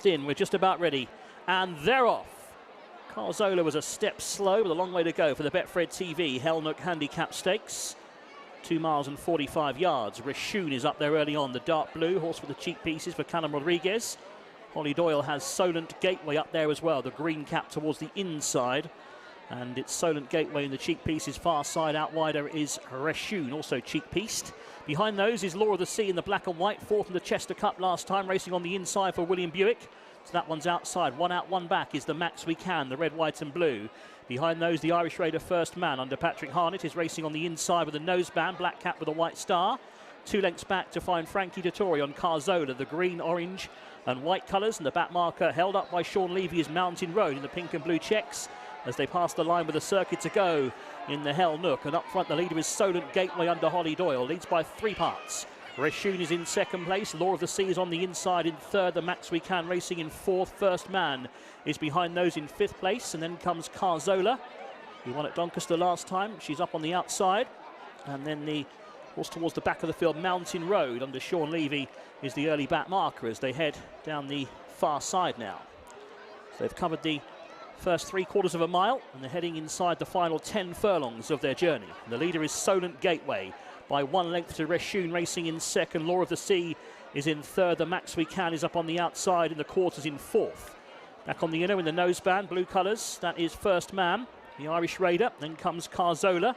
almost in. We're just about ready. And they're off. Carzola was a step slow, but a long way to go for the Betfred TV Hellnook Handicap Stakes. 2 miles and 45 yards. Reshun is up there early on. The dark blue horse with the cheek pieces for Callum Rodriguez. Hollie Doyle has Solent Gateway up there as well. The green cap towards the inside. And it's Solent Gateway in the cheek pieces. Far side out wider is Reshun, also cheek pieced. Behind those is Law of the Sea in the black and white. Fourth in the Chester Cup last time, racing on the inside for William Buick. So that one's outside. One out, one back is the Max We Can, the red, white and blue. Behind those, the Irish Raider First Man under Patrick Harnett is racing on the inside with a noseband, black cap with a white star. 2 lengths back to find Frankie Dettori on Carzola, the green, orange and white colours. And the back marker held up by Sean Levy is Mountain Road in the pink and blue checks as they pass the line with a circuit to go in the Hell Nook. And up front, the leader is Solent Gateway under Hollie Doyle, leads by 3 parts. Reshun is in second place. Law of the Sea is on the inside in third. The Max We Can racing in fourth. First Man is behind those in fifth place. And then comes Carzola, who won at Doncaster last time. She's up on the outside. And then the horse towards the back of the field, Mountain Road, under Sean Levy, is the early back marker as they head down the far side now. So they've covered the first 3/4 of a mile, and they're heading inside the final 10 furlongs of their journey. And the leader is Solent Gateway by 1 length to Reshun racing in second. Law of the Sea is in third. The Max We Can is up on the outside in the quarters in fourth. Back on the inner in the noseband, blue colours, that is First Man, the Irish Raider. Then comes Carzola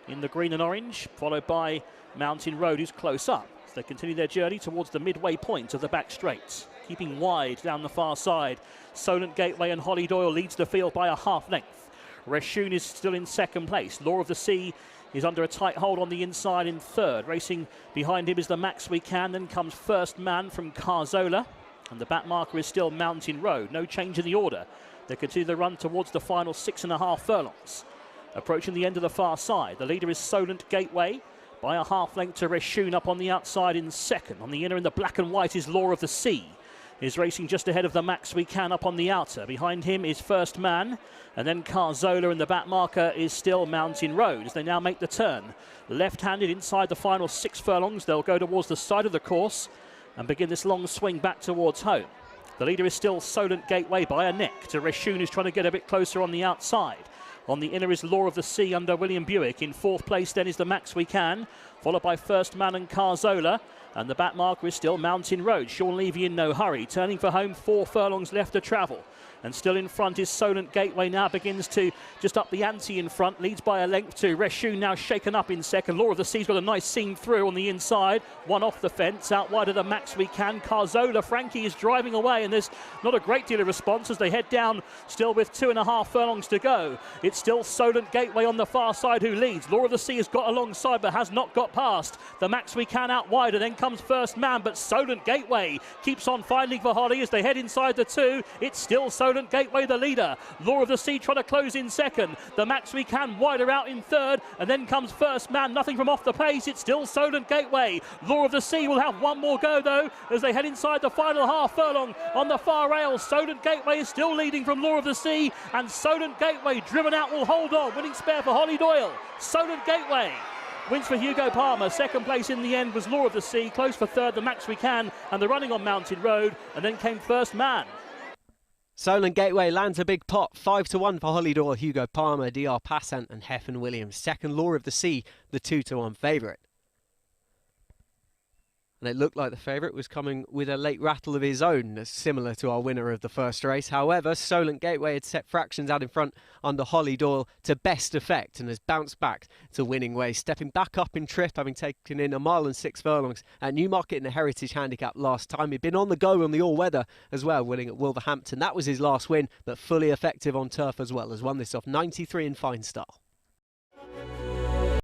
in the green and orange, followed by Mountain Road, who's close up. So they continue their journey towards the midway point of the back straight. Keeping wide down the far side. Solent Gateway and Hollie Doyle leads the field by a half length. Reshun is still in second place. Law of the Sea is under a tight hold on the inside in third. Racing behind him is the Max We Can. Then comes First Man from Carzola. And the back marker is still Mountain Road. No change in the order. They continue the run towards the final 6.5 furlongs. Approaching the end of the far side. The leader is Solent Gateway by a half length to Reshun up on the outside in second. On the inner in the black and white is Law of the Sea. Is racing just ahead of the Max We Can up on the outer. Behind him is First Man, and then Carzola, and the back marker is still Mountain Road as they now make the turn. Left-handed inside the final 6 furlongs. They'll go towards the side of the course and begin this long swing back towards home. The leader is still Solent Gateway by a neck to Reshun, who's trying to get a bit closer on the outside. On the inner is Law of the Sea under William Buick. In fourth place then is the Max We Can, followed by First Man and Carzola. And the back marker is still Mountain Road. Sean Levy in no hurry. Turning for home, 4 furlongs left to travel. And still in front is Solent Gateway, now begins to just up the ante in front. Leads by a length to Reshun, now shaken up in second. Law of the Sea's got a nice seam through on the inside. One off the fence, out wide of the Max We Can. Carzola, Frankie is driving away, and there's not a great deal of response as they head down, still with 2.5 furlongs to go. It's still Solent Gateway on the far side who leads. Law of the Sea has got alongside but has not got past. The Max We Can out wide, and then comes First Man, but Solent Gateway keeps on finding for Hollie as they head inside the 2. It's still Solent Gateway the leader. Law of the Sea trying to close in second. The Max We Can wider out in third, and then comes First Man, nothing from off the pace. It's still Solent Gateway. Law of the Sea will have one more go though as they head inside the final half furlong on the far rail. Solent Gateway is still leading from Law of the Sea, and Solent Gateway driven out will hold on. Winning spare for Hollie Doyle. Solent Gateway wins for Hugo Palmer. Second place in the end was Law of the Sea. Close for third, the Max We Can, and the running on Mountain Road, and then came First Man. Solent Gateway lands a big pot. 5-1 for Hollie Doyle, Hugo Palmer, DR Passant and Heffen Williams. Second, Law of the Sea, the 2-1 favourite. And it looked like the favourite was coming with a late rattle of his own, similar to our winner of the first race. However, Solent Gateway had set fractions out in front under Hollie Doyle to best effect and has bounced back to winning ways, stepping back up in trip, having taken in 1 mile and 6 furlongs at Newmarket in the Heritage Handicap last time. He'd been on the go on the all-weather as well, winning at Wolverhampton. That was his last win, but fully effective on turf as well, has won this off 93 in fine style.